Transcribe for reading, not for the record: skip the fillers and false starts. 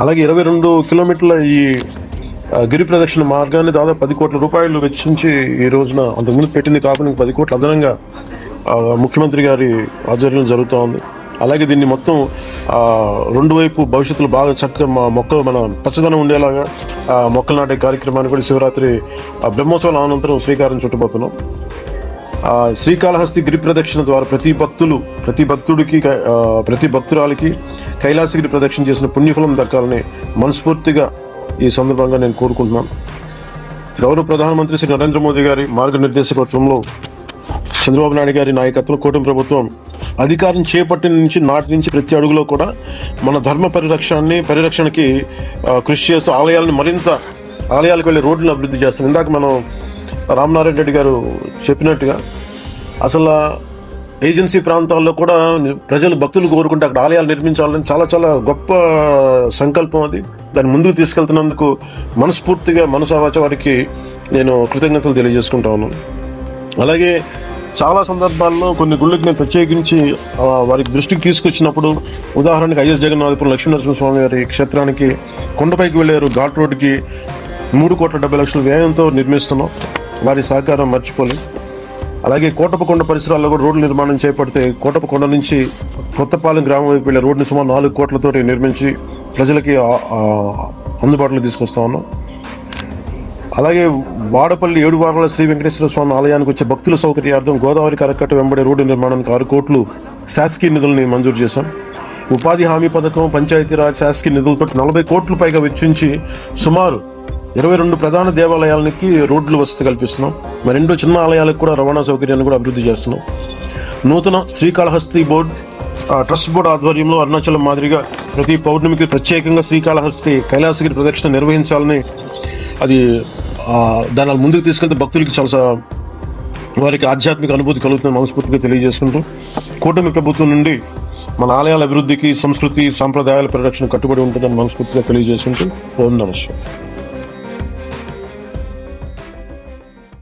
అలాగే 22 కిలోమీటర్ల ఈ గిరి ప్రదక్షిణ మార్గాన్ని దాదాపు 10 కోట్ల రూపాయలు వెచ్చించి ఈ రోజున అంతకుముందు పెట్టింది కాకుండా 10 కోట్ల అదనంగా ముఖ్యమంత్రి గారి ఆధ్వర్యంలో జరుగుతూ ఉంది. అలాగే దీన్ని మొత్తం రెండు వైపు భవిష్యత్తులో బాగా చక్కగా మొక్కలు మన పచ్చదనం ఉండేలాగా మొక్కలు నాటే కార్యక్రమాన్ని కూడా శివరాత్రి బ్రహ్మోత్సవాల అనంతరం శ్రీకారం చుట్టబోతున్నాం. శ్రీకాళహస్తి గిరి ప్రదక్షిణ ద్వారా ప్రతి భక్తురాలికి కైలాసగిరి ప్రదక్షిణ చేసిన పుణ్యఫలం దక్కాలని మనస్ఫూర్తిగా ఈ సందర్భంగా నేను కోరుకుంటున్నాను. గౌరవ ప్రధానమంత్రి శ్రీ నరేంద్ర మోదీ గారి మార్గనిర్దేశకత్వంలో చంద్రబాబు నాయుడు గారి నాయకత్వంలో కూటమి ప్రభుత్వం అధికారం చేపట్టిన నాటి నుంచి ప్రతి అడుగులో కూడా మన ధర్మ పరిరక్షణకి కృషి చేస్తూ ఆలయాలకు వెళ్ళే రోడ్లను అభివృద్ధి చేస్తాం. ఇందాక మనం రామనారాయణ రెడ్డి గారు చెప్పినట్టుగా అసలు ఏజెన్సీ ప్రాంతాల్లో కూడా భక్తులు కోరుకుంటే అక్కడ ఆలయాలు నిర్మించాలని చాలా చాలా గొప్ప సంకల్పం అది. దాన్ని ముందుకు తీసుకెళ్తున్నందుకు మనస్ఫూర్తిగా మనసావాచ వారికి నేను కృతజ్ఞతలు తెలియజేసుకుంటా ఉన్నాను. అలాగే చాలా సందర్భాల్లో కొన్ని గుళ్ళకి నేను ప్రత్యేకించి వారికి దృష్టికి తీసుకొచ్చినప్పుడు, ఉదాహరణకి ఐఎస్ జగన్నాథపురం లక్ష్మీనరసింహస్వామి వారి క్షేత్రానికి కొండపైకి వెళ్ళారు ఘాట్ రోడ్డుకి 3,70,00,000 వ్యయంతో నిర్మిస్తున్నాం. వారి సహకారం మర్చిపోలేదు. అలాగే కోటపకొండ పరిసరాల్లో కూడా రోడ్డు నిర్మాణం చేపడితే కోటపకొండ నుంచి కొత్తపాలెం గ్రామం వైపు వెళ్ళే రోడ్డుని సుమారు 4 కోట్లతో నిర్మించి ప్రజలకి అందుబాటులో తీసుకొస్తా ఉన్నాం. అలాగే వాడపల్లి 7 వారాల శ్రీ వెంకటేశ్వర స్వామి ఆలయానికి వచ్చే భక్తుల సౌకర్యార్థం గోదావరి కరకట్ట వెంబడే రోడ్డు నిర్మాణానికి 6 కోట్లు శాసకీయ నిధులని మంజూరు చేశాం. ఉపాధి హామీ పథకం, పంచాయతీరాజ్ శాసకీయ నిధులతో 40 కోట్ల పైగా వెచ్చించి సుమారు 22 ప్రధాన దేవాలయాలకి రోడ్లు వసతి కల్పిస్తున్నాం. మరి 2 చిన్న ఆలయాలకు కూడా రవాణా సౌకర్యాన్ని కూడా అభివృద్ధి చేస్తున్నాం. నూతన శ్రీకాళహస్తి ట్రస్ట్ బోర్డు ఆధ్వర్యంలో అరుణాచలం మాదిరిగా ప్రతి పౌర్ణమికి ప్రత్యేకంగా శ్రీకాళహస్తి కైలాసగిరి ప్రదక్షిణ నిర్వహించాలని దాని ముందుకు తీసుకెళ్తే భక్తులకి చాలా వారికి ఆధ్యాత్మిక అనుభూతి కలుగుతుందని మనస్ఫూర్తిగా తెలియజేసుకుంటూ కూటమి ప్రభుత్వం నుండి మన ఆలయాల అభివృద్ధికి, సంస్కృతి, సాంప్రదాయాల పరిరక్షణ కట్టుబడి ఉంటుందని మనస్ఫూర్తిగా తెలియజేసుకుంటూ ఓం నమః శివాయ.